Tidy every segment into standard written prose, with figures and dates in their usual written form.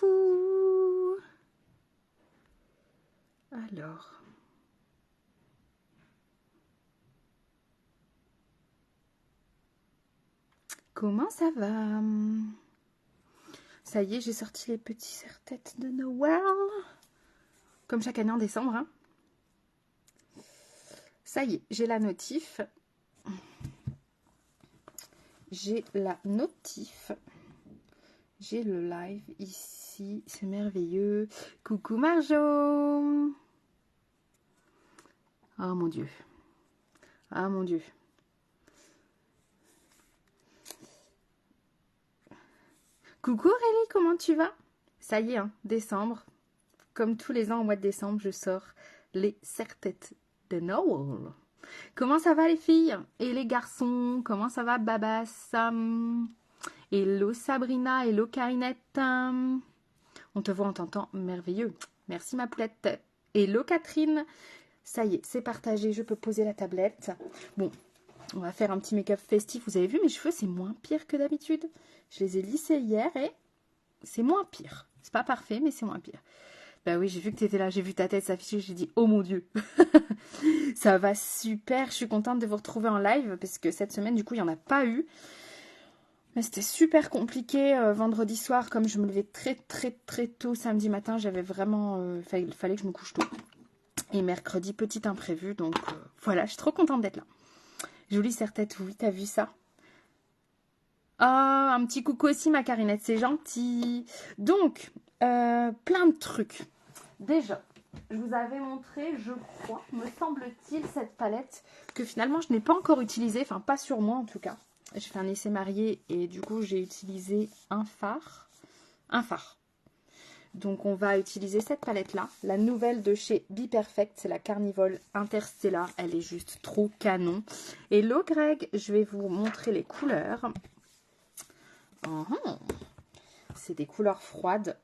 Coucou. Alors. Comment ça va? Ça y est, j'ai sorti les petits serre-têtes de Noël. Comme chaque année en décembre. Hein. Ça y est, j'ai la notif. J'ai la notif. J'ai le live ici. C'est merveilleux. Coucou Marjo. Oh mon Dieu. Ah mon Dieu. Coucou Aurélie, comment tu vas? Ça y est, hein, décembre. Comme tous les ans au mois de décembre, je sors les serre-têtes de Noël. Comment ça va les filles? Et les garçons? Comment ça va Babas? Hello Sabrina, hello Karinette. On te voit, on t'entend merveilleux. Merci ma poulette. Hello Catherine. Ça y est, c'est partagé, je peux poser la tablette. Bon, on va faire un petit make-up festif. Vous avez vu mes cheveux, c'est moins pire que d'habitude. Je les ai lissés hier et c'est moins pire. C'est pas parfait, mais c'est moins pire. Bah oui, j'ai vu que tu étais là, j'ai vu ta tête s'afficher, j'ai dit oh mon Dieu. Ça va super, je suis contente de vous retrouver en live parce que cette semaine, du coup, il n'y en a pas eu. Mais c'était super compliqué vendredi soir, comme je me levais très tôt samedi matin, j'avais vraiment... fallait que je me couche tôt. Et mercredi, petit imprévu, donc voilà, je suis trop contente d'être là. Jolie serre-tête, oui, t'as vu ça? Ah, un petit coucou aussi ma Karinette, c'est gentil. Donc, plein de trucs. Déjà, je vous avais montré, je crois, me semble-t-il, cette palette que finalement je n'ai pas encore utilisée, enfin pas sur moi en tout cas. J'ai fait un essai marié et du coup j'ai utilisé un fard. Donc on va utiliser cette palette-là, la nouvelle de chez Be Perfect, c'est la Carnival Interstellar, elle est juste trop canon. Hello Greg, je vais vous montrer les couleurs. C'est des couleurs froides.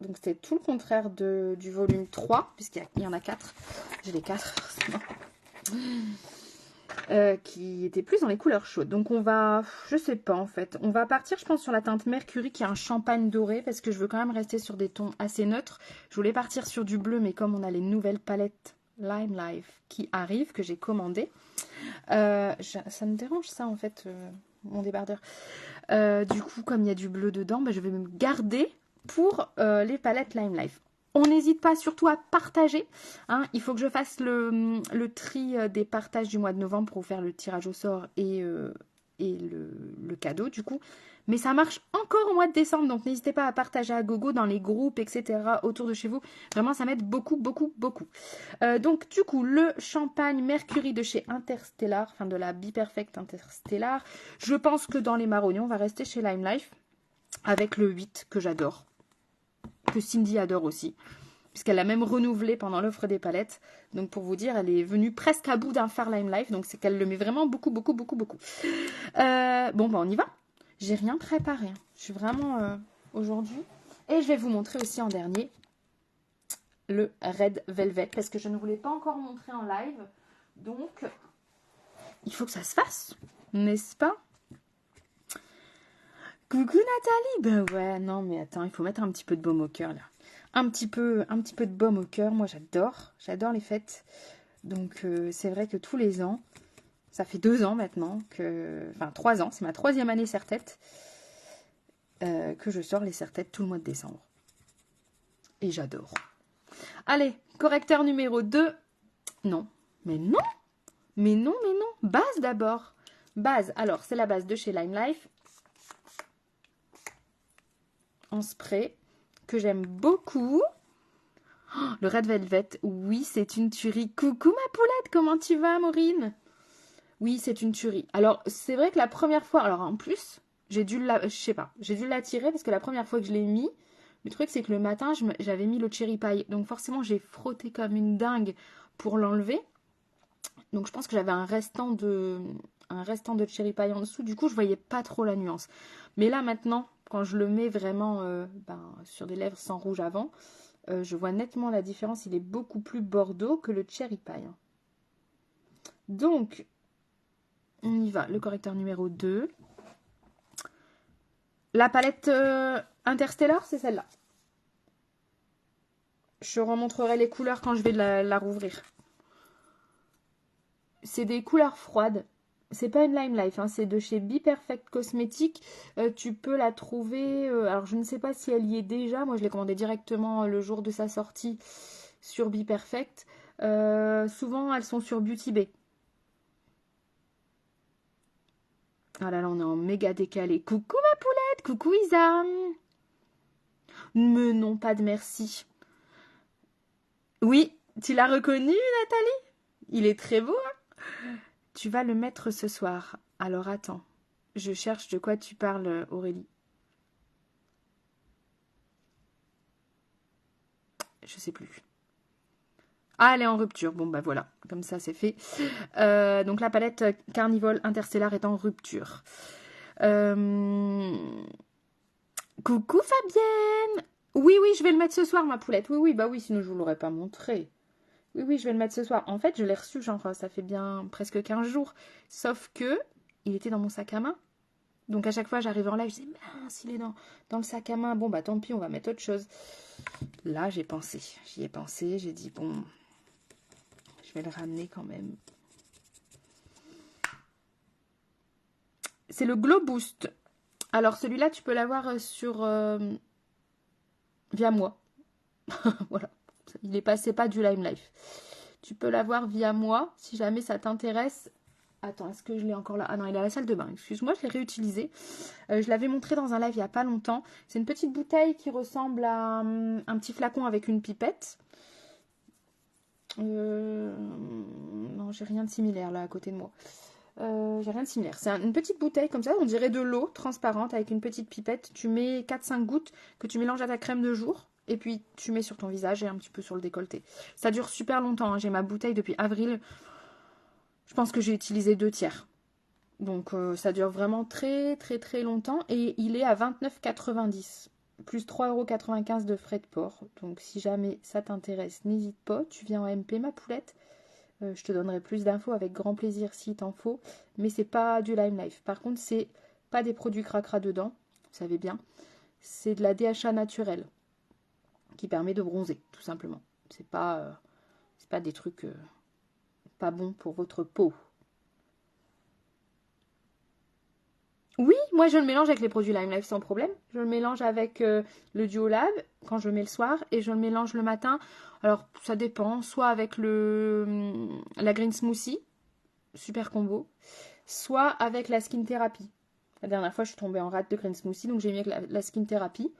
Donc c'est tout le contraire du volume 3, puisqu'il y en a 4. J'ai les 4 forcément. Qui étaient plus dans les couleurs chaudes. Donc on va, je sais pas en fait, on va partir je pense sur la teinte Mercury qui est un champagne doré, parce que je veux quand même rester sur des tons assez neutres. Je voulais partir sur du bleu, mais comme on a les nouvelles palettes Lime Life qui arrivent, que j'ai commandées, ça me dérange ça en fait, mon débardeur. Du coup comme il y a du bleu dedans, je vais me garder pour les palettes Lime Life. On n'hésite pas surtout à partager. Hein. Il faut que je fasse le tri des partages du mois de novembre pour faire le tirage au sort et le cadeau du coup. Mais ça marche encore au mois de décembre. Donc n'hésitez pas à partager à gogo dans les groupes, etc. autour de chez vous. Vraiment, ça m'aide beaucoup. Donc du coup, le champagne Mercury de chez Interstellar, enfin de la Be Perfect Interstellar. Je pense que dans les marronnés, on va rester chez Lime Life avec le 8 que j'adore. Que Cindy adore aussi, puisqu'elle l'a même renouvelé pendant l'offre des palettes. Donc pour vous dire, elle est venue presque à bout d'un fard Lime Life, donc c'est qu'elle le met vraiment beaucoup. Bon, on y va. J'ai rien préparé. Je suis vraiment aujourd'hui. Et je vais vous montrer aussi en dernier le Red Velvet, parce que je ne vous l'ai pas encore montré en live. Donc, il faut que ça se fasse, n'est-ce pas? Coucou Nathalie. Ben ouais, non mais attends, il faut mettre un petit peu de baume au cœur là. Un petit peu de baume au cœur. Moi j'adore les fêtes. Donc c'est vrai que tous les ans, ça fait 2 ans maintenant enfin 3 ans, c'est ma 3e année serre-tête que je sors les serre-têtes tout le mois de décembre. Et j'adore. Allez, correcteur numéro 2. Non. Base d'abord. Base, alors c'est la base de chez Lime Life. En spray que j'aime beaucoup. Oh, le Red Velvet, oui, c'est une tuerie. Coucou ma poulette, comment tu vas, Maureen? Oui, c'est une tuerie. Alors, c'est vrai que la première fois, alors en plus, j'ai dû l'attirer parce que la première fois que je l'ai mis, le truc c'est que le matin, j'avais mis le cherry pie. Donc forcément, j'ai frotté comme une dingue pour l'enlever. Donc je pense que j'avais un restant de cherry pie en dessous. Du coup, je voyais pas trop la nuance. Mais là, maintenant, quand je le mets vraiment sur des lèvres sans rouge avant, je vois nettement la différence. Il est beaucoup plus bordeaux que le cherry pie. Donc, on y va. Le correcteur numéro 2. La palette Interstellar, c'est celle-là. Je remontrerai les couleurs quand je vais la rouvrir. C'est des couleurs froides. C'est pas une Lime Life, hein, c'est de chez Be Perfect Cosmetics. Tu peux la trouver. Alors, je ne sais pas si elle y est déjà. Moi, je l'ai commandée directement le jour de sa sortie sur Be Perfect. Souvent, elles sont sur Beauty Bay. Ah là là, on est en méga décalé. Coucou ma poulette, coucou Isa. Mais non, pas de merci. Oui, tu l'as reconnu, Nathalie? Il est très beau, hein? Tu vas le mettre ce soir. Alors attends, je cherche de quoi tu parles, Aurélie. Je sais plus. Ah, elle est en rupture. Bon, bah voilà, comme ça c'est fait. Donc la palette Carnival Interstellar est en rupture. Coucou Fabienne. Oui, oui, je vais le mettre ce soir, ma poulette. Oui, oui, bah oui, sinon je vous l'aurais pas montré. Oui, oui, je vais le mettre ce soir. En fait, je l'ai reçu, genre, ça fait bien presque 15 jours. Sauf que il était dans mon sac à main. Donc à chaque fois, j'arrive en live, je dis, mince, il est dans le sac à main. Bon, bah tant pis, on va mettre autre chose. Là, j'ai pensé. J'y ai pensé, j'ai dit, bon, je vais le ramener quand même. C'est le Glow Boost. Alors, celui-là, tu peux l'avoir sur... via moi. Voilà. Il est passé pas du Lime Life. Tu peux l'avoir via moi, si jamais ça t'intéresse. Attends, est-ce que je l'ai encore là? Ah non, il est à la salle de bain. Excuse-moi, je l'ai réutilisé. Je l'avais montré dans un live il n'y a pas longtemps. C'est une petite bouteille qui ressemble à un petit flacon avec une pipette. Non, j'ai rien de similaire là à côté de moi. J'ai rien de similaire. C'est une petite bouteille comme ça, on dirait de l'eau transparente avec une petite pipette. Tu mets 4-5 gouttes que tu mélanges à ta crème de jour. Et puis tu mets sur ton visage et un petit peu sur le décolleté. Ça dure super longtemps, hein. J'ai ma bouteille depuis avril. Je pense que j'ai utilisé 2 tiers. Donc ça dure vraiment très très très longtemps. Et il est à 29,90 plus 3,95 € de frais de port. Donc si jamais ça t'intéresse, n'hésite pas. Tu viens en MP ma poulette. Je te donnerai plus d'infos avec grand plaisir si t'en faut. Mais c'est pas du Lime Life. Par contre, c'est pas des produits cracra dedans. Vous savez bien. C'est de la DHA naturelle qui permet de bronzer, tout simplement. C'est pas des trucs pas bons pour votre peau. Oui, moi je le mélange avec les produits Lime Life sans problème. Je le mélange avec le Duo Lab quand je le mets le soir et je le mélange le matin. Alors ça dépend, soit avec la Green Smoothie, super combo, soit avec la Skin Therapy. La dernière fois je suis tombée en rate de Green Smoothie donc j'ai mis avec la Skin Therapy.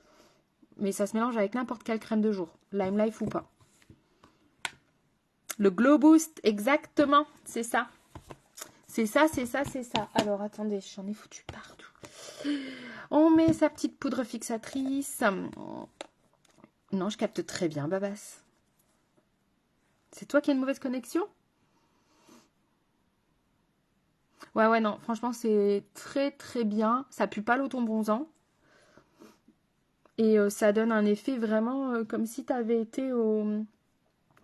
Mais ça se mélange avec n'importe quelle crème de jour, Lime Life ou pas. Le Glow Boost, exactement, c'est ça. C'est ça, c'est ça, c'est ça. Alors attendez, j'en ai foutu partout. On met sa petite poudre fixatrice. Non, je capte très bien, Babas. C'est toi qui as une mauvaise connexion? Ouais, non, franchement, c'est très très bien. Ça pue pas l'auton bronzant. Et ça donne un effet vraiment comme si tu avais été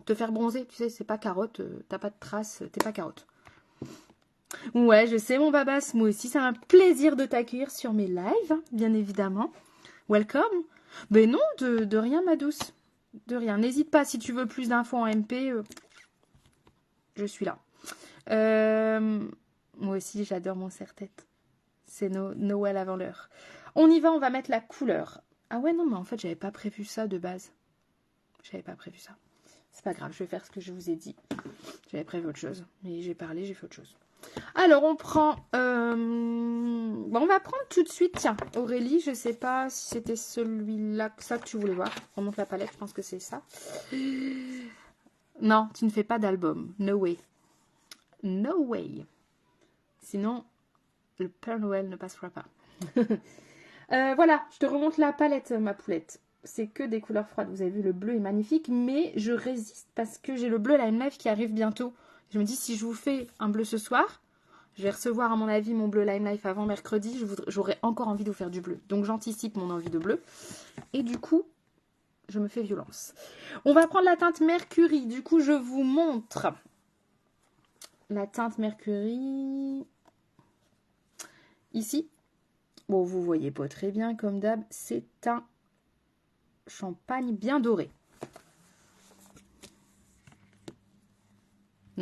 te faire bronzer. Tu sais, c'est pas carotte, t'as pas de traces, t'es pas carotte. Ouais, je sais, mon Babas. Moi aussi, c'est un plaisir de t'accueillir sur mes lives, bien évidemment. Welcome. Ben non, de rien, ma douce. De rien. N'hésite pas, si tu veux plus d'infos en MP, je suis là. Moi aussi, j'adore mon serre-tête. C'est Noël avant l'heure. On y va, on va mettre la couleur. Ah ouais, non, mais en fait, j'avais pas prévu ça de base. J'avais pas prévu ça. C'est pas grave, je vais faire ce que je vous ai dit. J'avais prévu autre chose. Mais j'ai parlé, j'ai fait autre chose. Alors, on prend... Bon, on va prendre tout de suite, tiens, Aurélie, je sais pas si c'était celui-là, ça que tu voulais voir. On monte la palette, je pense que c'est ça. Non, tu ne fais pas d'album. No way. No way. Sinon, le Père Noël ne passera pas. Voilà, je te remonte la palette, ma poulette. C'est que des couleurs froides. Vous avez vu, le bleu est magnifique, mais je résiste parce que j'ai le bleu Lime Life qui arrive bientôt. Je me dis, si je vous fais un bleu ce soir, je vais recevoir, à mon avis, mon bleu Lime Life avant mercredi. J'aurai encore envie de vous faire du bleu. Donc, j'anticipe mon envie de bleu. Et du coup, je me fais violence. On va prendre la teinte Mercury. Du coup, je vous montre la teinte Mercury. Ici. Bon, vous voyez pas très bien, comme d'hab. C'est un champagne bien doré.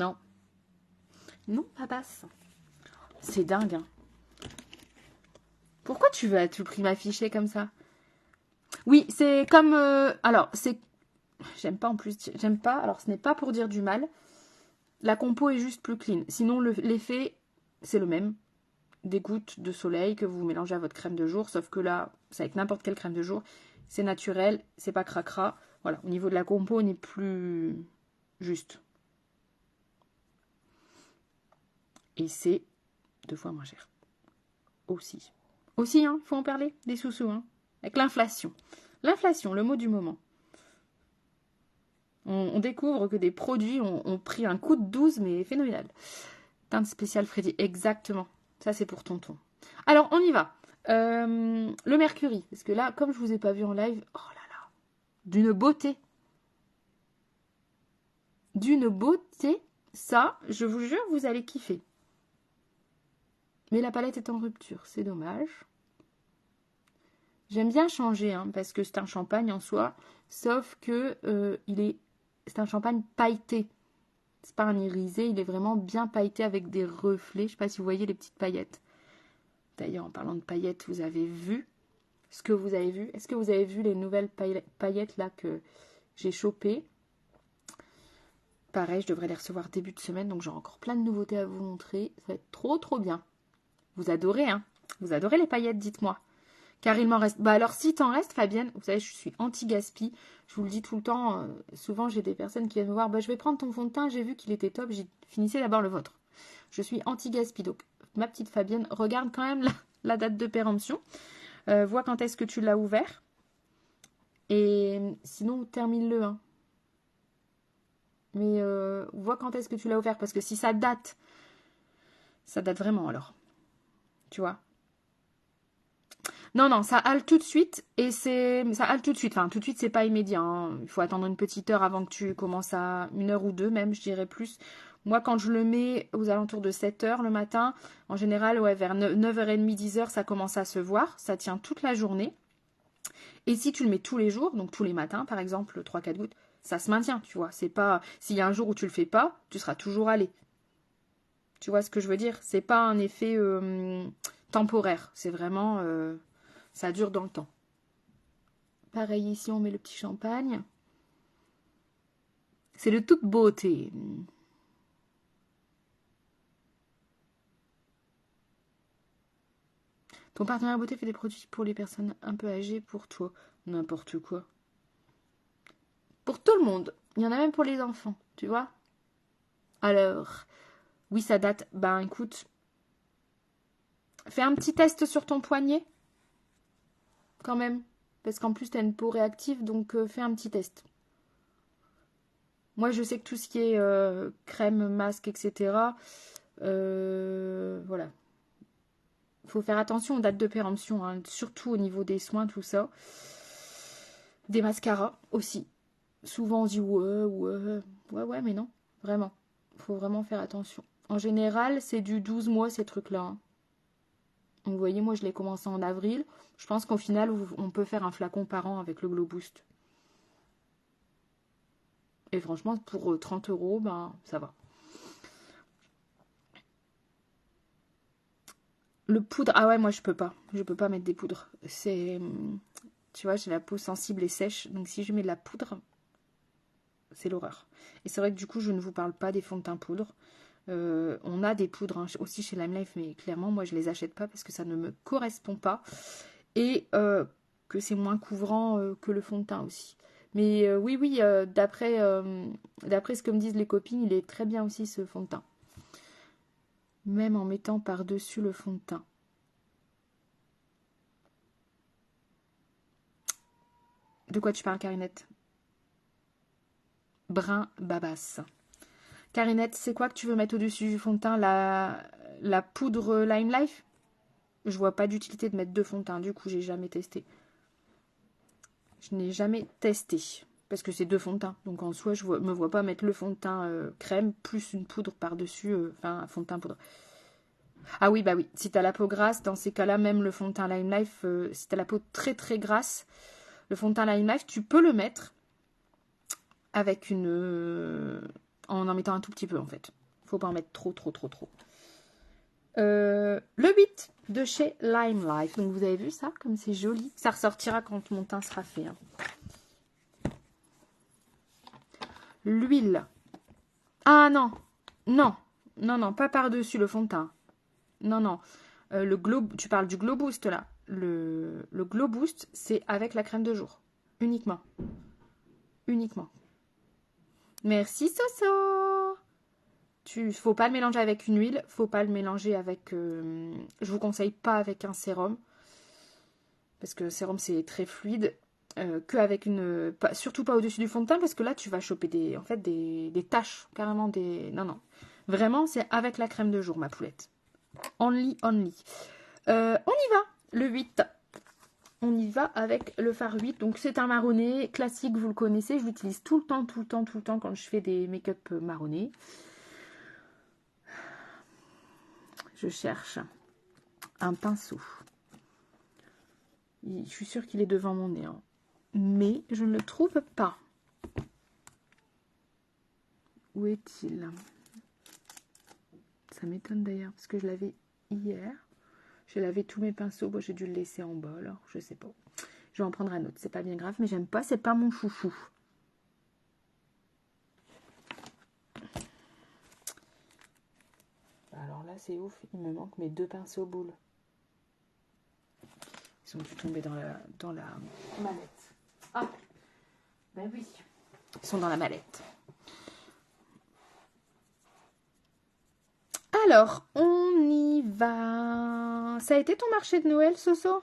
Non. Non, Babas. C'est dingue, hein. Pourquoi tu veux à tout prix m'afficher comme ça? Oui, c'est comme... alors, c'est... J'aime pas en plus... J'aime pas... Alors, ce n'est pas pour dire du mal. La compo est juste plus clean. Sinon, l'effet, c'est le même. Des gouttes de soleil que vous mélangez à votre crème de jour. Sauf que là, c'est avec n'importe quelle crème de jour. C'est naturel, c'est pas cracra. Voilà, au niveau de la compo, on est plus juste. Et c'est 2 fois moins cher. Aussi. Aussi, hein, faut en parler, des sous-sous, hein. Avec l'inflation. L'inflation, le mot du moment. On découvre que des produits ont pris un coup de 12, mais phénoménal. Teinte spéciale Freddy, exactement. Ça, c'est pour tonton. Alors, on y va. Le mercury, parce que là, comme je vous ai pas vu en live, oh là là, d'une beauté. D'une beauté, ça, je vous jure, vous allez kiffer. Mais la palette est en rupture, c'est dommage. J'aime bien changer, hein, parce que c'est un champagne en soi, sauf que c'est un champagne pailleté. C'est pas un irisé, il est vraiment bien pailleté avec des reflets. Je sais pas si vous voyez les petites paillettes. D'ailleurs, en parlant de paillettes, vous avez vu ce que vous avez vu? Est-ce que vous avez vu les nouvelles paillettes là que j'ai chopées? Pareil, je devrais les recevoir début de semaine, donc j'aurai encore plein de nouveautés à vous montrer. Ça va être trop trop bien. Vous adorez, hein? Vous adorez les paillettes, dites-moi. Car il m'en reste... Bah alors, si t'en reste, Fabienne, vous savez, je suis anti-gaspi. Je vous le dis tout le temps. Souvent, j'ai des personnes qui viennent me voir. Bah, je vais prendre ton fond de teint. J'ai vu qu'il était top. J'ai finissez d'abord le vôtre. Je suis anti-gaspi. Donc, ma petite Fabienne, regarde quand même la date de péremption. Vois quand est-ce que tu l'as ouvert. Et sinon, termine-le. Hein. Mais vois quand est-ce que tu l'as ouvert. Parce que si ça date vraiment alors. Tu vois? Non, non, ça hale tout de suite et ça hale tout de suite. Enfin, tout de suite, c'est pas immédiat. Hein. Il faut attendre une petite heure avant que tu commences à 1 heure ou 2 même, je dirais plus. Moi, quand je le mets aux alentours de 7 heures le matin, en général, ouais, vers 9h30, 10 heures, ça commence à se voir. Ça tient toute la journée. Et si tu le mets tous les jours, donc tous les matins, par exemple, 3-4 gouttes, ça se maintient, tu vois. C'est pas, s'il y a un jour où tu le fais pas, tu seras toujours allé. Tu vois ce que je veux dire? C'est pas un effet temporaire. C'est vraiment... ça dure dans le temps. Pareil ici, on met le petit champagne. C'est de toute beauté. Ton partenaire beauté fait des produits pour les personnes un peu âgées, pour toi. N'importe quoi. Pour tout le monde. Il y en a même pour les enfants, tu vois. Alors, oui, ça date. Ben écoute, fais un petit test sur ton poignet. Quand même. Parce qu'en plus, tu as une peau réactive, donc fais un petit test. Moi, je sais que tout ce qui est crème, masque, etc., voilà. Il faut faire attention aux dates de péremption, hein, surtout au niveau des soins, tout ça. Des mascaras aussi. Souvent, on dit ouais, mais non, vraiment. Il faut vraiment faire attention. En général, c'est du 12 mois, ces trucs-là. Hein. Vous voyez, moi, je l'ai commencé en avril. Je pense qu'au final, on peut faire un flacon par an avec le Glow Boost. Et franchement, pour 30 €, ben, ça va. Le poudre, ah ouais, moi, je peux pas. Je peux pas mettre des poudres. C'est... Tu vois, j'ai la peau sensible et sèche. Donc, si je mets de la poudre, c'est l'horreur. Et c'est vrai que du coup, je ne vous parle pas des fonds de teint poudre. On a des poudres hein, aussi chez Lime Life, mais clairement, moi, je les achète pas parce que ça ne me correspond pas. Et que c'est moins couvrant que le fond de teint aussi. Mais oui, d'après ce que me disent les copines, il est très bien aussi ce fond de teint. Même en mettant par-dessus le fond de teint. De quoi tu parles, Carinette? Brun Babas. Carinette, c'est quoi que tu veux mettre au-dessus du fond de teint? La poudre Lime Life? Je vois pas d'utilité de mettre 2 fonds de teint. Du coup, j'ai jamais testé. Je n'ai jamais testé. Parce que c'est 2 fonds de teint. Donc en soi, je me vois pas mettre le fond de teint crème plus une poudre par-dessus. Enfin, un fond de teint poudre. Ah oui, bah oui. Si t'as la peau grasse, dans ces cas-là, même le fond de teint Lime Life, si t'as la peau très très grasse, le fond de teint Lime Life, tu peux le mettre avec une... en mettant un tout petit peu en fait. Faut pas en mettre trop. Le 8 de chez Lime Life. Donc vous avez vu ça, comme c'est joli. Ça ressortira quand mon teint sera fait. Hein. L'huile. Ah non, non, pas par-dessus le fond de teint. Non. Le glow, tu parles du Glow Boost là. Le Glow Boost, c'est avec la crème de jour. Uniquement. Merci Soso. Faut pas le mélanger avec une huile. Faut pas le mélanger avec... je vous conseille pas avec un sérum. Parce que le sérum c'est très fluide. Que avec une... surtout pas au-dessus du fond de teint. Parce que là tu vas choper des taches. Carrément des... Non. Vraiment c'est avec la crème de jour ma poulette. Only. On y va. Le 8. On y va avec le fard 8. Donc c'est un marronné classique, vous le connaissez. Je l'utilise tout le temps quand je fais des make-up marronnés. Je cherche un pinceau. Je suis sûre qu'il est devant mon nez. Hein. Mais je ne le trouve pas. Où est-il? Ça m'étonne d'ailleurs parce que je l'avais hier. J'ai lavé tous mes pinceaux. Bon, j'ai dû le laisser en bas alors. Je sais pas. Je vais en prendre un autre. C'est pas bien grave, mais j'aime pas. C'est pas mon chouchou. Alors là, c'est ouf. Il me manque mes 2 pinceaux boules. Ils sont dû tomber dans la mallette. Ah, ben oui. Ils sont dans la mallette. Alors, on y va. Ça a été ton marché de Noël, Soso?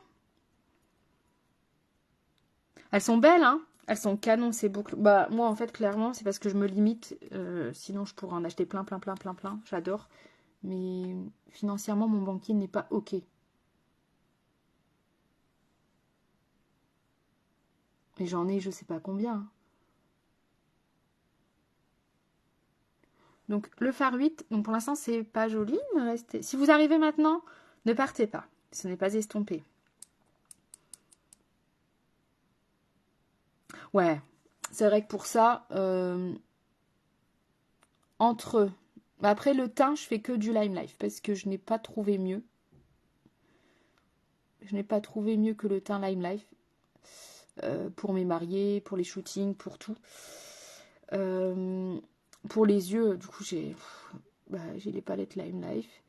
Elles sont belles, hein? Elles sont canon, ces boucles. Bah, moi, en fait, clairement, c'est parce que je me limite. Sinon, je pourrais en acheter plein. J'adore. Mais financièrement, mon banquier n'est pas OK. Et j'en ai, je sais pas combien. Donc, le fard 8, donc pour l'instant, c'est pas joli. Mais restez... Si vous arrivez maintenant, ne partez pas. Ce n'est pas estompé. Ouais, c'est vrai que pour ça, entre... Après, le teint, je fais que du Lime Life parce que je n'ai pas trouvé mieux. Je n'ai pas trouvé mieux que le teint Lime Life. Pour mes mariés, pour les shootings, pour tout. Pour les yeux, du coup, j'ai les palettes Lime Life.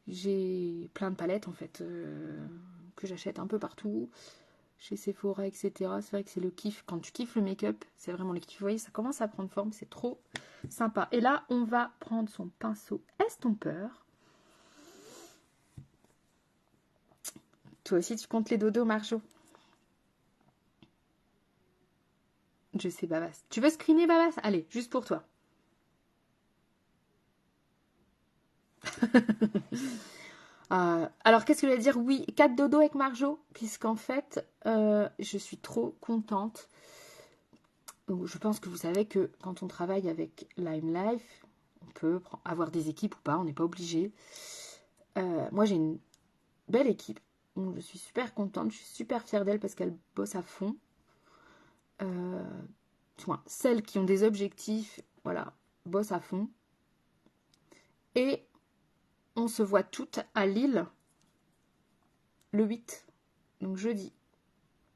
J'ai plein de palettes, en fait, que j'achète un peu partout. Chez Sephora, etc. C'est vrai que c'est le kiff. Quand tu kiffes le make-up, c'est vraiment le kiff. Vous voyez, ça commence à prendre forme. C'est trop sympa. Et là, on va prendre son pinceau estompeur. Toi aussi, tu comptes les dodos, Marjo? Je sais, Babas. Tu veux screener, Babas? Allez, juste pour toi. Alors, qu'est-ce que je vais dire? Oui, 4 dodos avec Marjo, puisqu'en fait, je suis trop contente. Je pense que vous savez que quand on travaille avec Lime Life, on peut avoir des équipes ou pas, on n'est pas obligé. Moi, j'ai une belle équipe. Donc, je suis super contente, je suis super fière d'elle parce qu'elle bosse à fond. Celles qui ont des objectifs, voilà, bossent à fond. Et on se voit toutes à Lille le 8, donc jeudi.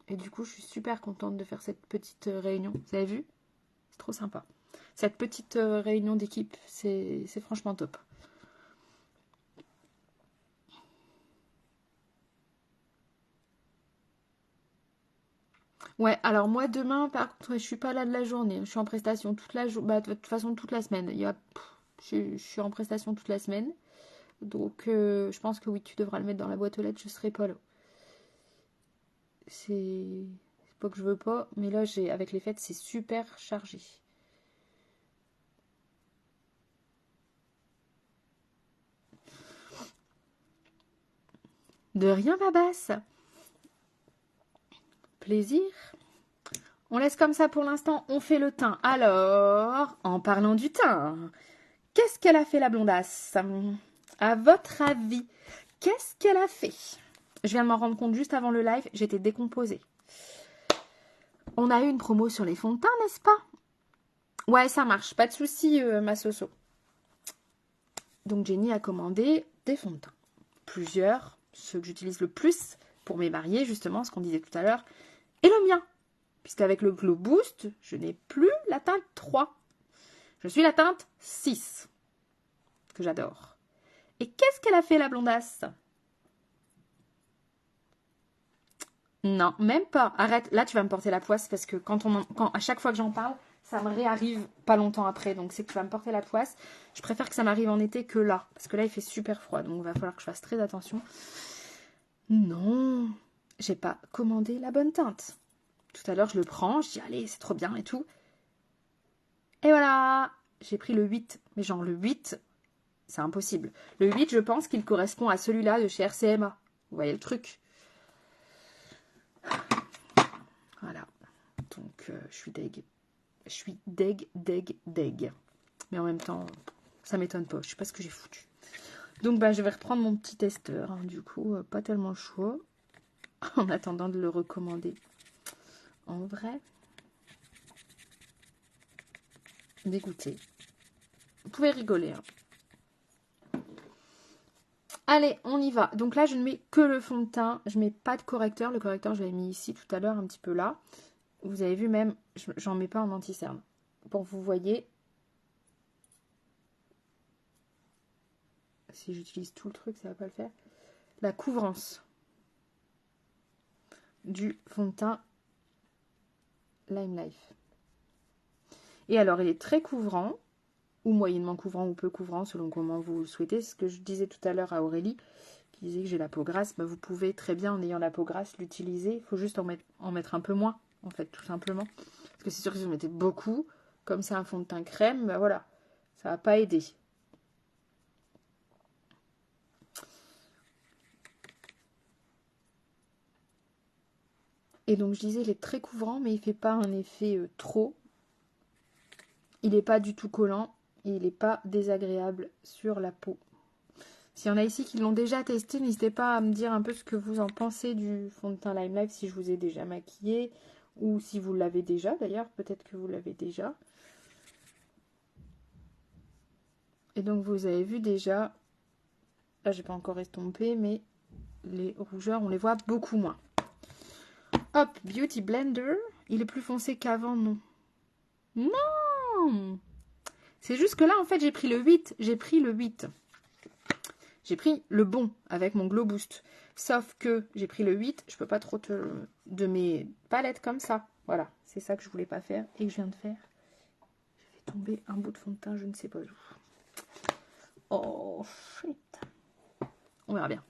Et du coup, je suis super contente de faire cette petite réunion. Vous avez vu? C'est trop sympa. Cette petite réunion d'équipe, c'est franchement top. Ouais, alors moi demain, par contre, je suis pas là de la journée. Je suis en prestation toute la journée. Bah, de toute façon, toute la semaine. Je suis en prestation toute la semaine. Donc, je pense que oui, tu devras le mettre dans la boîte aux lettres. Je serai pas là. C'est pas que je veux pas, mais là, avec les fêtes, c'est super chargé. De rien, Babas. Plaisir. On laisse comme ça pour l'instant, on fait le teint. Alors, en parlant du teint, qu'est-ce qu'elle a fait la blondasse? À votre avis, qu'est-ce qu'elle a fait? Je viens de m'en rendre compte juste avant le live, j'étais décomposée. On a eu une promo sur les fonds de teint, n'est-ce pas? Ouais, ça marche. Pas de souci, ma Soso. Donc, Jenny a commandé des fonds de teint. Plusieurs. Ceux que j'utilise le plus pour mes mariés, justement, ce qu'on disait tout à l'heure. Et le mien. Puisqu'avec le Glow Boost, je n'ai plus la teinte 3. Je suis la teinte 6. Que j'adore. Et qu'est-ce qu'elle a fait, la blondasse? Non, même pas. Arrête, là tu vas me porter la poisse parce que à chaque fois que j'en parle, ça me réarrive pas longtemps après. Donc c'est que tu vas me porter la poisse. Je préfère que ça m'arrive en été que là. Parce que là il fait super froid. Donc il va falloir que je fasse très attention. Non, j'ai pas commandé la bonne teinte. Tout à l'heure je le prends, je dis allez c'est trop bien et tout. Et voilà, j'ai pris le 8. Mais genre le 8, c'est impossible. Le 8 je pense qu'il correspond à celui-là de chez RCMA. Vous voyez le truc? Voilà. Donc, je suis deg. Je suis deg. Mais en même temps, ça m'étonne pas. Je sais pas ce que j'ai foutu. Donc, bah, je vais reprendre mon petit testeur. Hein. Du coup, pas tellement chaud. En attendant de le recommander. En vrai, dégoûté. Vous pouvez rigoler. Hein. Allez, on y va. Donc là, je ne mets que le fond de teint. Je mets pas de correcteur. Le correcteur, je l'avais mis ici tout à l'heure, un petit peu là. Vous avez vu même, j'en mets pas en anti-cerne. Pour que vous voyez. Si j'utilise tout le truc, ça va pas le faire. La couvrance du fond de teint Lime Life. Et alors, il est très couvrant, ou moyennement couvrant, ou peu couvrant, selon comment vous le souhaitez. C'est ce que je disais tout à l'heure à Aurélie, qui disait que j'ai la peau grasse. Bah, vous pouvez très bien, en ayant la peau grasse, l'utiliser. Il faut juste en mettre un peu moins, en fait, tout simplement. Parce que c'est sûr que si vous mettez beaucoup, comme c'est un fond de teint crème, bah voilà, ça va pas aider. Et donc, je disais, il est très couvrant, mais il ne fait pas un effet trop. Il n'est pas du tout collant et il n'est pas désagréable sur la peau. S'il y en a ici qui l'ont déjà testé, n'hésitez pas à me dire un peu ce que vous en pensez du fond de teint Lime Life, si je vous ai déjà maquillé ou si vous l'avez déjà d'ailleurs, peut-être que vous l'avez déjà. Et donc vous avez vu déjà, là j'ai pas encore estompé, mais les rougeurs on les voit beaucoup moins. Hop, Beauty Blender, il est plus foncé qu'avant, non? Non! C'est juste que là en fait j'ai pris le 8, j'ai pris le bon avec mon Glow Boost. Sauf que j'ai pris le 8, je peux pas trop de mes palettes comme ça. Voilà, c'est ça que je voulais pas faire et que je viens de faire. J'ai fait tomber un bout de fond de teint, je ne sais pas où. Oh, shit. On verra bien.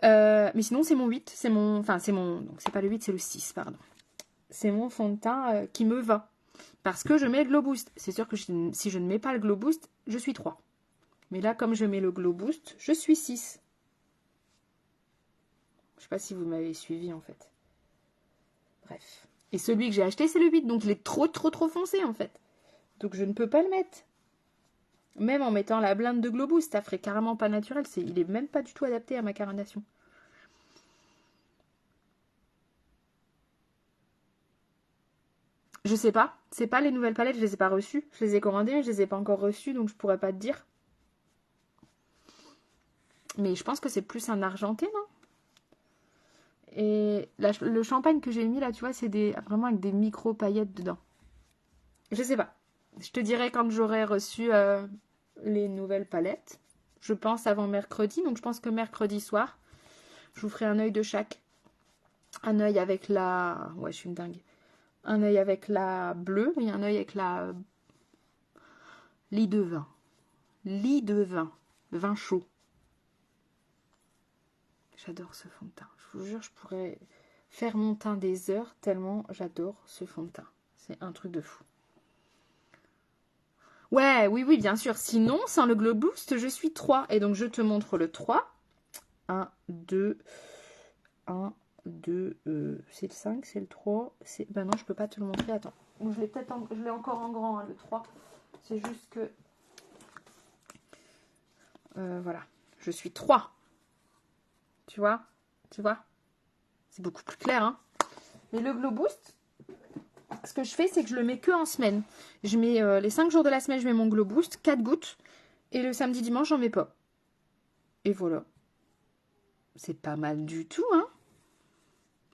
Mais sinon, c'est mon 8. Donc c'est pas le 8, c'est le 6, pardon. C'est mon fond de teint qui me va. Parce que je mets le Glow Boost. C'est sûr que si je ne mets pas le Glow Boost, je suis 3. Mais là, comme je mets le Glow Boost, je suis 6. Je sais pas si vous m'avez suivi, en fait. Bref. Et celui que j'ai acheté, c'est le 8. Donc, il est trop foncé, en fait. Donc, je ne peux pas le mettre. Même en mettant la blinde de Glow Boost, ça ferait carrément pas naturel. Il est même pas du tout adapté à ma carnation. Je sais pas. C'est pas les nouvelles palettes, je les ai pas reçues. Je les ai commandées, mais je les ai pas encore reçues, donc je pourrais pas te dire. Mais je pense que c'est plus un argenté, non? Et le champagne que j'ai mis là, tu vois, c'est vraiment avec des micro paillettes dedans. Je sais pas. Je te dirai quand j'aurai reçu les nouvelles palettes. Je pense avant mercredi, donc je pense que mercredi soir, je vous ferai un œil de chaque. Un œil avec la... Ouais, je suis une dingue. Un œil avec la bleue et un œil avec la... lit de vin. Lit de vin. Vin chaud. J'adore ce fond de teint. Je vous jure, je pourrais faire mon teint des heures tellement j'adore ce fond de teint. C'est un truc de fou. Ouais, oui, bien sûr. Sinon, sans le Glow Boost, je suis 3. Et donc, je te montre le 3. 1, 2, 1, 2, c'est le 5, c'est le 3. Ben non, je peux pas te le montrer. Attends. Je l'ai encore en grand, hein, le 3. C'est juste que... voilà. Je suis 3. Tu vois? C'est beaucoup plus clair, hein. Mais le Glow Boost, ce que je fais, c'est que je le mets que en semaine. Je mets les 5 jours de la semaine, je mets mon Glow Boost, 4 gouttes. Et le samedi, dimanche, j'en mets pas. Et voilà. C'est pas mal du tout, hein.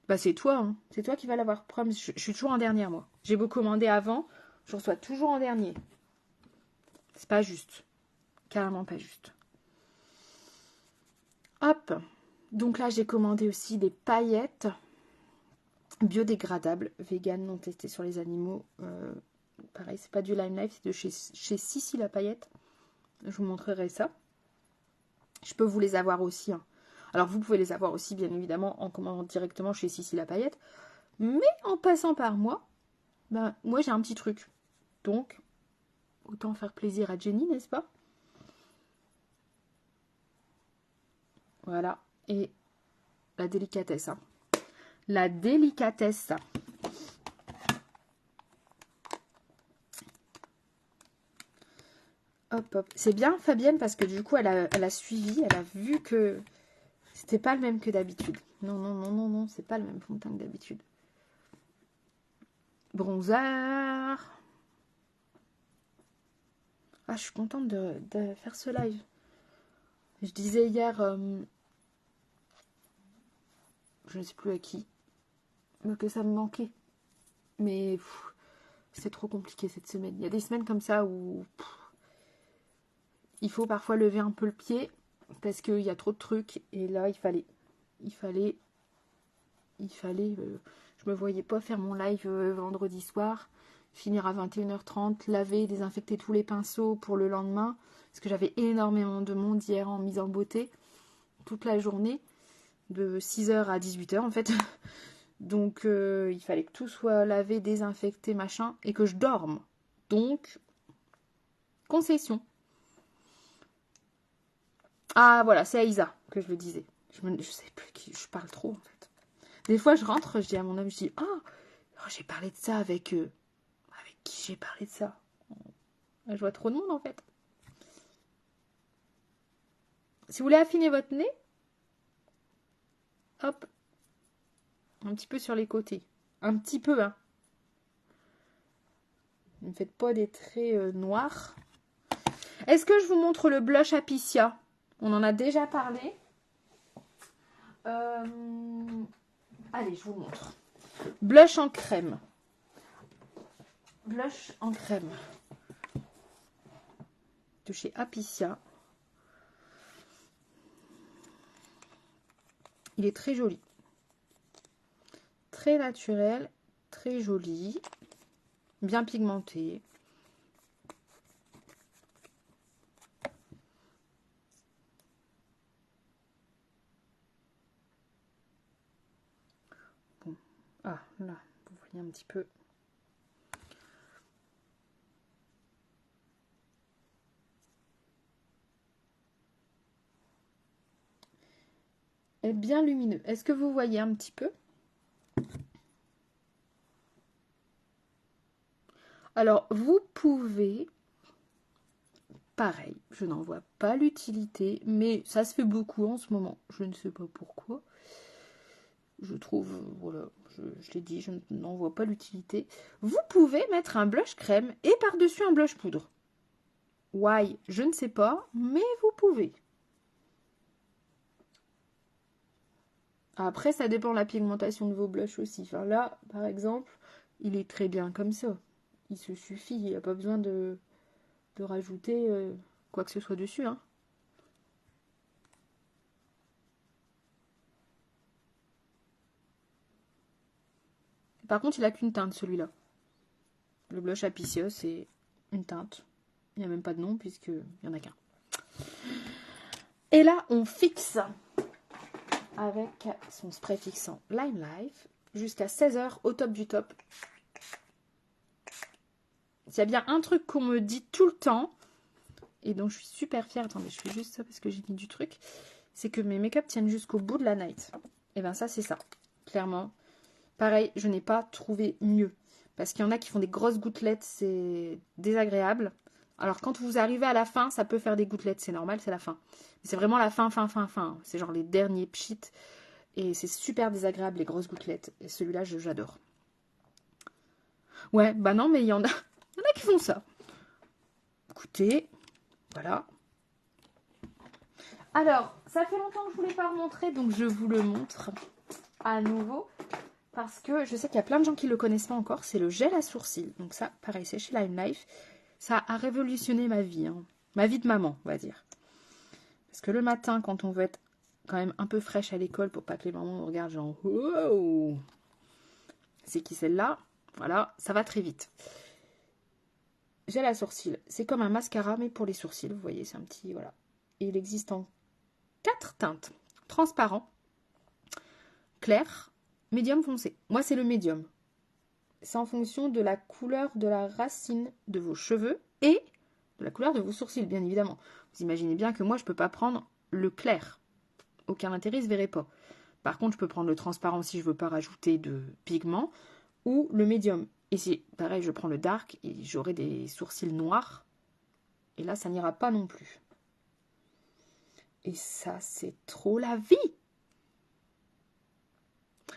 Bah c'est toi, hein. C'est toi qui vas l'avoir. Je suis toujours en dernière, moi. J'ai beau commander avant, je reçois toujours en dernier. C'est pas juste. Carrément pas juste. Hop. Donc là, j'ai commandé aussi des paillettes biodégradables, vegan, non testées sur les animaux. Pareil, c'est pas du Lime Life, c'est de chez Sissi la paillette. Je vous montrerai ça. Je peux vous les avoir aussi, hein. Alors, vous pouvez les avoir aussi, bien évidemment, en commandant directement chez Sissi la paillette. Mais en passant par moi, ben, moi, j'ai un petit truc. Donc, autant faire plaisir à Jenny, n'est-ce pas? Voilà. Et la délicatesse, hein. La délicatesse. Hop, hop. C'est bien, Fabienne, parce que du coup, elle a suivi, elle a vu que c'était pas le même que d'habitude. Non, non, non, non, non, c'est pas le même fond de teint que d'habitude. Bronzer. Ah, je suis contente de faire ce live. Je disais hier, je ne sais plus à qui, mais que ça me manquait. Mais c'est trop compliqué cette semaine. Il y a des semaines comme ça où il faut parfois lever un peu le pied parce qu'il y a trop de trucs. Et là, il fallait. Je me voyais pas faire mon live vendredi soir, finir à 21h30, laver, désinfecter tous les pinceaux pour le lendemain, parce que j'avais énormément de monde hier en mise en beauté, toute la journée, de 6h à 18h en fait. Donc il fallait que tout soit lavé, désinfecté, machin, et que je dorme. Donc, concession. Ah voilà, c'est Aïsa que je le disais. Je sais plus qui, je parle trop en fait. Des fois je rentre, je dis à mon homme, je dis oh, j'ai parlé de ça avec qui j'ai parlé de ça. Je vois trop de monde en fait. Si vous voulez affiner votre nez, hop, un petit peu sur les côtés. Un petit peu, hein. Ne faites pas des traits noirs. Est-ce que je vous montre le blush Apicia? On en a déjà parlé. Allez, je vous montre. Blush en crème. Blush en crème. De chez Apicia. Il est très joli. Très naturel. Très joli. Bien pigmenté. Bon. Ah, là, vous voyez un petit peu. Est bien lumineux. Est-ce que vous voyez un petit peu? Alors, vous pouvez, pareil, je n'en vois pas l'utilité, mais ça se fait beaucoup en ce moment. Je ne sais pas pourquoi. Je trouve, voilà, je l'ai dit, je n'en vois pas l'utilité. Vous pouvez mettre un blush crème et par-dessus un blush poudre. Why? Je ne sais pas, mais vous pouvez. Après, ça dépend de la pigmentation de vos blushs aussi. Enfin là, par exemple, il est très bien comme ça. Il se suffit, il n'y a pas besoin de rajouter quoi que ce soit dessus, hein. Par contre, il n'a qu'une teinte, celui-là. Le blush Apicia, c'est une teinte. Il n'y a même pas de nom, puisqu'il n'y en a qu'un. Et là, on fixe avec son spray fixant Lime Life jusqu'à 16h au top du top. S'il y a bien un truc qu'on me dit tout le temps, et dont je suis super fière, attendez, je fais juste ça parce que j'ai mis du truc, c'est que mes make-up tiennent jusqu'au bout de la night. Et bien ça, c'est ça, clairement. Pareil, je n'ai pas trouvé mieux. Parce qu'il y en a qui font des grosses gouttelettes, c'est désagréable. Alors quand vous arrivez à la fin, ça peut faire des gouttelettes, c'est normal, c'est la fin. Mais c'est vraiment la fin. C'est genre les derniers pchits. Et c'est super désagréable, les grosses gouttelettes. Et celui-là, j'adore. Ouais, bah non, mais il y en a qui font ça. Écoutez, voilà. Alors, ça fait longtemps que je ne vous l'ai pas remontré, donc je vous le montre à nouveau. Parce que je sais qu'il y a plein de gens qui ne le connaissent pas encore. C'est le gel à sourcils. Donc ça, pareil, c'est chez Lime Life. Ça a révolutionné ma vie. Hein. Ma vie de maman, on va dire. Parce que le matin, quand on veut être quand même un peu fraîche à l'école pour pas que les mamans nous regardent genre « Wow !» C'est qui celle-là? Voilà, ça va très vite. Gel à sourcils. C'est comme un mascara, mais pour les sourcils. Vous voyez, c'est un petit... Voilà. Et il existe en 4 teintes. Transparent, clair, médium foncé. Moi, c'est le médium. C'est en fonction de la couleur de la racine de vos cheveux et de la couleur de vos sourcils, bien évidemment. Vous imaginez bien que moi, je ne peux pas prendre le clair. Aucun intérêt, ne se verrait pas. Par contre, je peux prendre le transparent si je ne veux pas rajouter de pigment ou le médium. Et si, pareil, je prends le dark et j'aurai des sourcils noirs. Et là, ça n'ira pas non plus. Et ça, c'est trop la vie.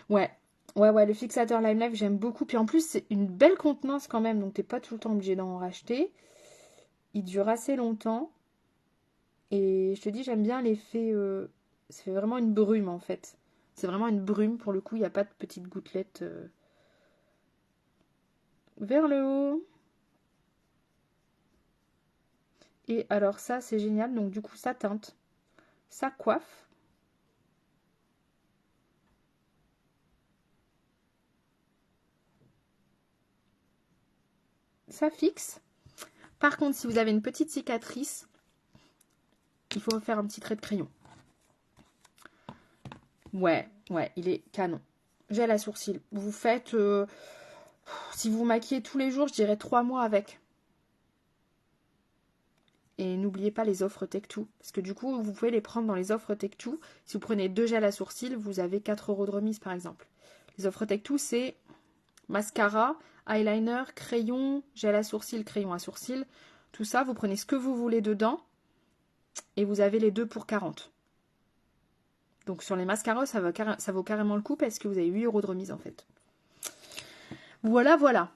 Ouais, le fixateur Lime Life, j'aime beaucoup. Puis en plus, c'est une belle contenance quand même, donc t'es pas tout le temps obligé d'en racheter. Il dure assez longtemps. Et je te dis, j'aime bien l'effet... ça fait vraiment une brume en fait. C'est vraiment une brume, pour le coup, il n'y a pas de petites gouttelettes vers le haut. Et alors ça, c'est génial. Donc du coup, ça teinte, ça coiffe. Ça fixe. Par contre, si vous avez une petite cicatrice, il faut faire un petit trait de crayon. Ouais, il est canon. Gel à sourcils. Vous faites... si vous maquillez tous les jours, je dirais 3 mois avec. Et n'oubliez pas les offres Tech2. Parce que du coup, vous pouvez les prendre dans les offres Tech2. Si vous prenez 2 gels à sourcils, vous avez 4 € de remise par exemple. Les offres Tech2, c'est mascara, eyeliner, crayon, gel à sourcils, crayon à sourcils. Tout ça, vous prenez ce que vous voulez dedans. Et vous avez les 2 pour 40. Donc sur les mascaras, ça vaut carrément le coup parce que vous avez 8 € de remise en fait. Voilà.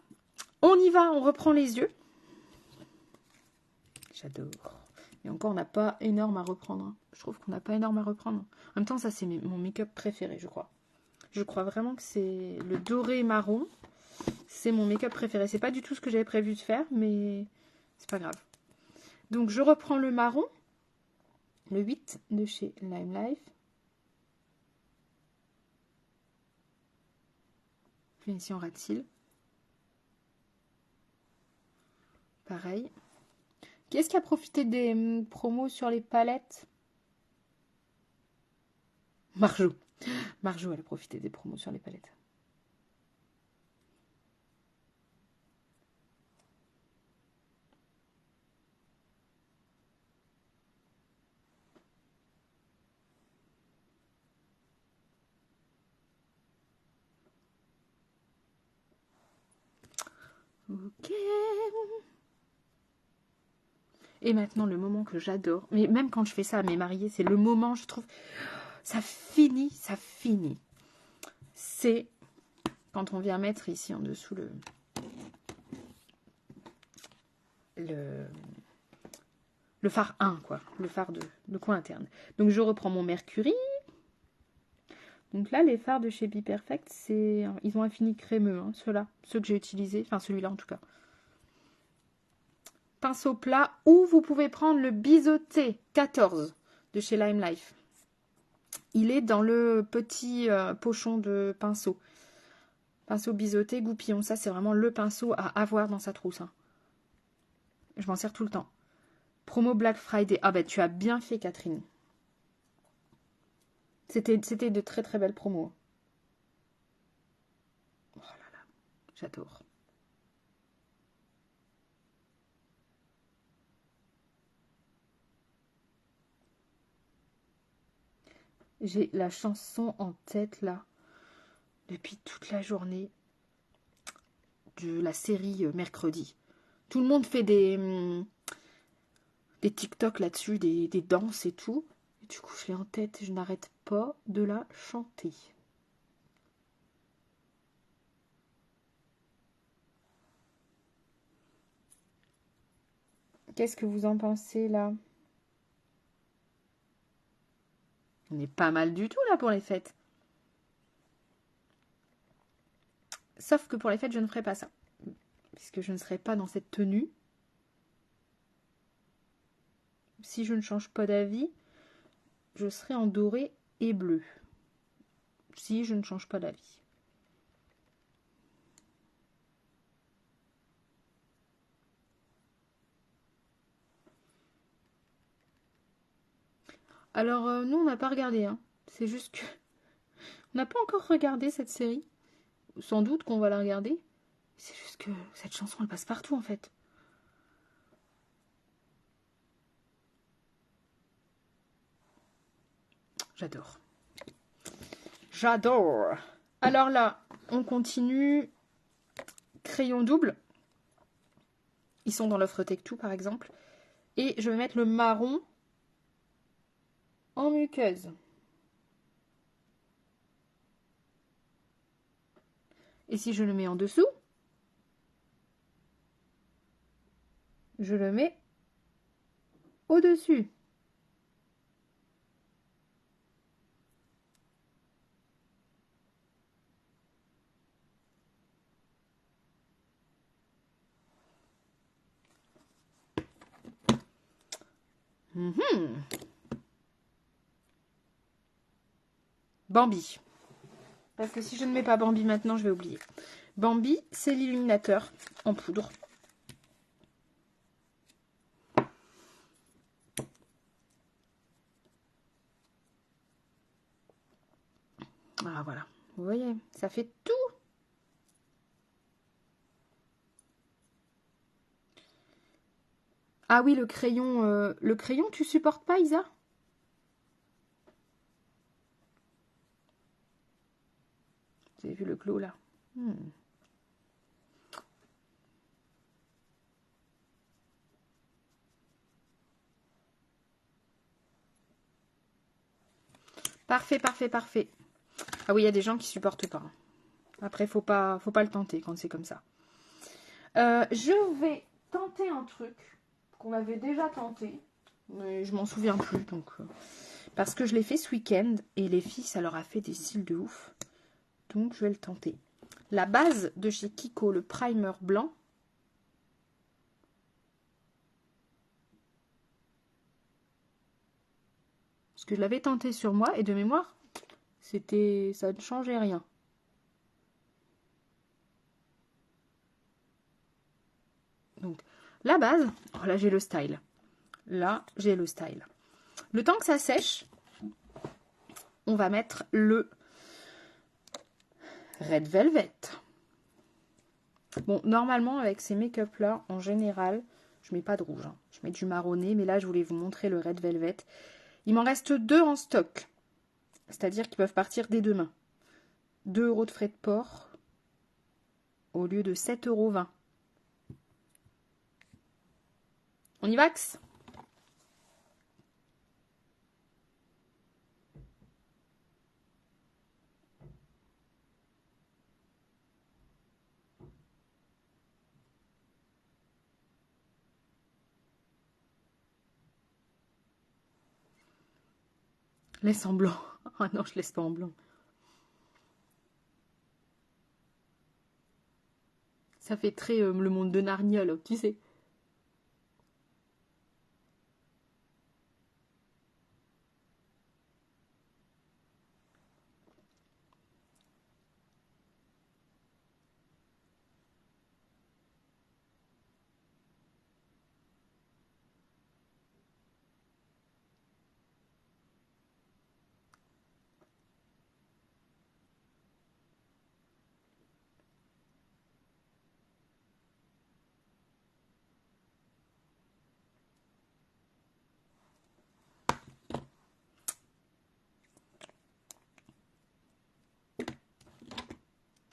On y va, on reprend les yeux. J'adore. Et encore, on n'a pas énorme à reprendre. Hein. Je trouve qu'on n'a pas énorme à reprendre. En même temps, ça, c'est mon make-up préféré, je crois. Je crois vraiment que c'est le doré marron. C'est mon make-up préféré. C'est pas du tout ce que j'avais prévu de faire, mais c'est pas grave. Donc, je reprends le marron. Le 8 de chez Lime Life. Finition rat cils. Pareil. Qui est-ce qui a profité des promos sur les palettes? Marjo. Marjo, elle a profité des promos sur les palettes. Ok. Et maintenant, le moment que j'adore, mais même quand je fais ça à mes mariés, c'est le moment, je trouve, ça finit. C'est quand on vient mettre ici en dessous le fard 1, quoi, le fard de coin interne. Donc, je reprends mon Mercury. Donc là, les fards de chez Be Perfect, ils ont un fini crémeux, hein, ceux que j'ai utilisés, enfin celui-là en tout cas. Pinceau plat, ou vous pouvez prendre le Biseauté 14 de chez Lime Life. Il est dans le petit pochon de pinceau. Pinceau biseauté, goupillon. Ça, c'est vraiment le pinceau à avoir dans sa trousse. Hein. Je m'en sers tout le temps. Promo Black Friday. Ah ben, tu as bien fait, Catherine. C'était de très très belles promos. Oh là là, j'adore. J'ai la chanson en tête là, depuis toute la journée de la série Mercredi. Tout le monde fait des TikTok là-dessus, des danses et tout. Et du coup, je l'ai en tête et je n'arrête pas de la chanter. Qu'est-ce que vous en pensez là? On est pas mal du tout là pour les fêtes. Sauf que pour les fêtes, je ne ferai pas ça. Puisque je ne serai pas dans cette tenue. Si je ne change pas d'avis, je serai en doré et bleu. Si je ne change pas d'avis. Alors, nous, on n'a pas regardé. Hein. C'est juste que... On n'a pas encore regardé cette série. Sans doute qu'on va la regarder. C'est juste que cette chanson, elle passe partout, en fait. J'adore. J'adore. Alors là, on continue. Crayon double. Ils sont dans l'offre Tech2, par exemple. Et je vais mettre le marron en muqueuse. Et si je le mets en dessous, je le mets au-dessus. Bambi. Parce que si je ne mets pas Bambi maintenant, je vais oublier. Bambi, c'est l'illuminateur en poudre. Ah voilà, vous voyez, ça fait tout. Ah oui, le crayon, tu supportes pas, Isa? Vous avez vu le clos là? Parfait, parfait, parfait. Ah oui, il y a des gens qui supportent pas. Après, faut pas le tenter quand c'est comme ça. Je vais tenter un truc qu'on avait déjà tenté, mais je m'en souviens plus, donc parce que je l'ai fait ce week-end et les filles, ça leur a fait des cils de ouf, donc je vais le tenter. La base de chez Kiko, le primer blanc. Parce que je l'avais tenté sur moi et de mémoire, ça ne changeait rien. Donc, la base, oh là j'ai le style. Là, j'ai le style. Le temps que ça sèche, on va mettre le Red Velvet. Bon, normalement, avec ces make-up là, en général, je mets pas de rouge. Hein. Je mets du marronné, mais là, je voulais vous montrer le Red Velvet. Il m'en reste 2 en stock. C'est-à-dire qu'ils peuvent partir dès demain. 2 € de frais de port au lieu de 7,20 €. On y vax? Laisse en blanc. Ah non, je laisse pas en blanc. Ça fait très le monde de Narnia, là, tu sais.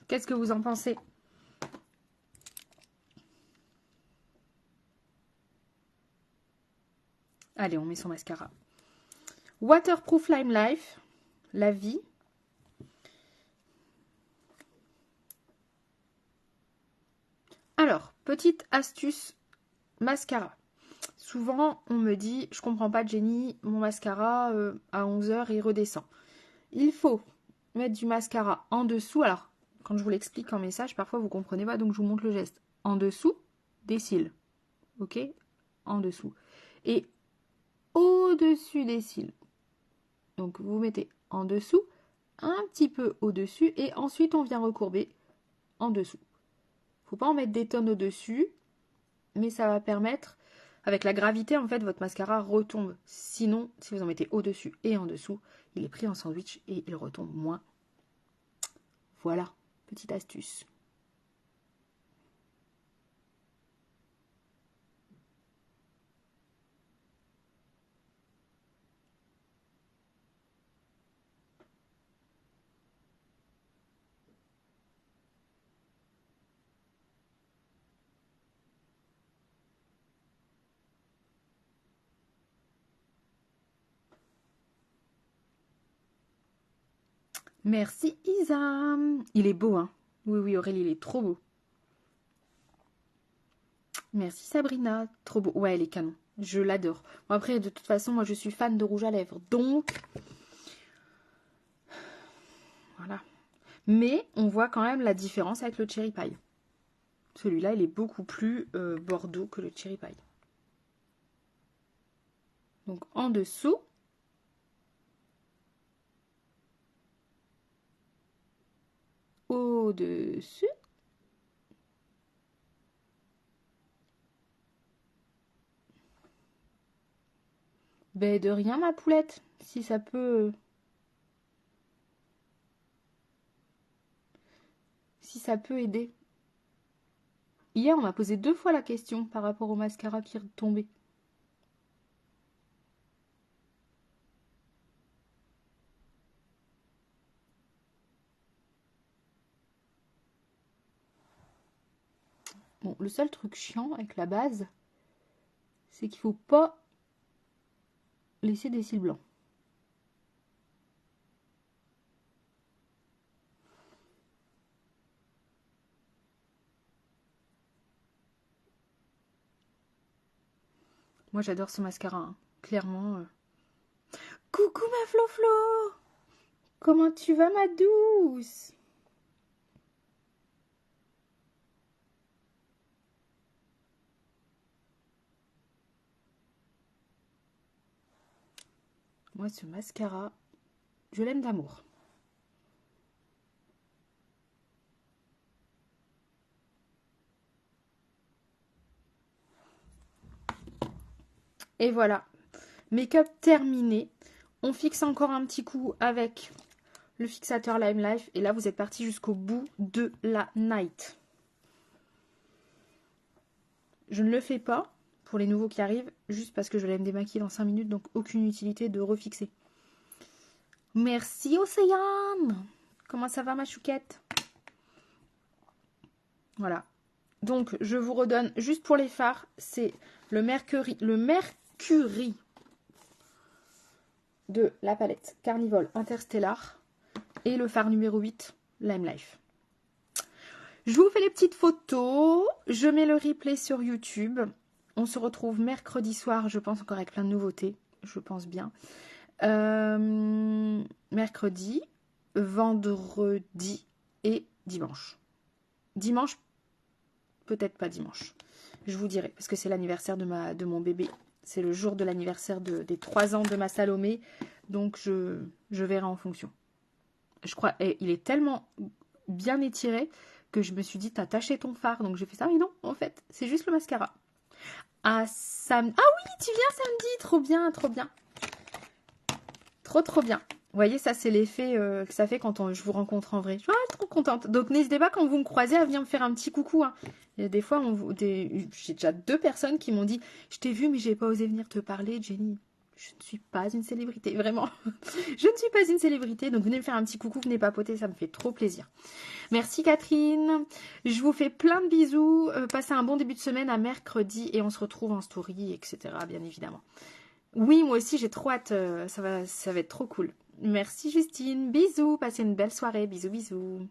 Qu'est-ce que vous en pensez? Allez, on met son mascara. Waterproof Lime Life, la vie. Alors, petite astuce mascara. Souvent, on me dit, je comprends pas Jenny, mon mascara à 11h il redescend. Il faut mettre du mascara en dessous. Alors, quand je vous l'explique en message, parfois vous comprenez pas, donc je vous montre le geste. En dessous des cils. Ok? En dessous. Et au-dessus des cils. Donc vous mettez en dessous, un petit peu au-dessus, et ensuite on vient recourber en dessous. Faut pas en mettre des tonnes au-dessus, mais ça va permettre, avec la gravité, en fait, votre mascara retombe. Sinon, si vous en mettez au-dessus et en dessous, il est pris en sandwich et il retombe moins. Voilà, petite astuce. Merci Isa. Il est beau, hein? Oui, oui, Aurélie, il est trop beau. Merci Sabrina, trop beau. Ouais, elle est canon. Je l'adore. Bon, après, de toute façon, moi, je suis fan de rouge à lèvres. Donc, voilà. Mais on voit quand même la différence avec le Cherry Pie. Celui-là, il est beaucoup plus bordeaux que le Cherry Pie. Donc, en dessous. Au-dessus. Ben, de rien, ma poulette. Si ça peut... Si ça peut aider. Hier, on m'a posé 2 fois la question par rapport au mascara qui retombait. Bon, le seul truc chiant avec la base, c'est qu'il faut pas laisser des cils blancs. Moi, j'adore ce mascara, hein. Clairement. Coucou ma Flo-Flo! Comment tu vas, ma douce? Moi, ce mascara, je l'aime d'amour. Et voilà, make-up terminé. On fixe encore un petit coup avec le fixateur Lime Life. Et là, vous êtes parti jusqu'au bout de la night. Je ne le fais pas pour les nouveaux qui arrivent, juste parce que je vais me démaquiller dans 5 minutes, donc aucune utilité de refixer. Merci Océane! Comment ça va ma chouquette? Voilà. Donc, je vous redonne, juste pour les fards, c'est le Mercury de la palette Carnival Interstellar et le fard numéro 8, Lime Life. Je vous fais les petites photos, je mets le replay sur YouTube. On se retrouve mercredi soir, je pense, encore avec plein de nouveautés, je pense bien. Mercredi, vendredi et dimanche. Dimanche, peut-être pas dimanche. Je vous dirai, parce que c'est l'anniversaire de mon bébé. C'est le jour de l'anniversaire des 3 ans de ma Salomé. Donc, je verrai en fonction. Je crois, et il est tellement bien étiré que je me suis dit, t'as taché ton fard. Donc, j'ai fait ça. Mais non, en fait, c'est juste le mascara. Ah oui, tu viens samedi. Trop bien, trop bien. Trop bien. Vous voyez, ça, c'est l'effet que ça fait quand je vous rencontre en vrai. Je suis trop contente. Donc, n'hésitez pas, quand vous me croisez, à venir me faire un petit coucou. Hein. Il y a des fois, j'ai déjà 2 personnes qui m'ont dit « Je t'ai vu, mais j'ai pas osé venir te parler, Jenny. » Je ne suis pas une célébrité, vraiment. Je ne suis pas une célébrité. Donc, venez me faire un petit coucou, venez papoter, ça me fait trop plaisir. Merci, Catherine. Je vous fais plein de bisous. Passez un bon début de semaine à mercredi et on se retrouve en story, etc., bien évidemment. Oui, moi aussi, j'ai trop hâte. Ça va être trop cool. Merci Justine, bisous, passez une belle soirée, bisous bisous.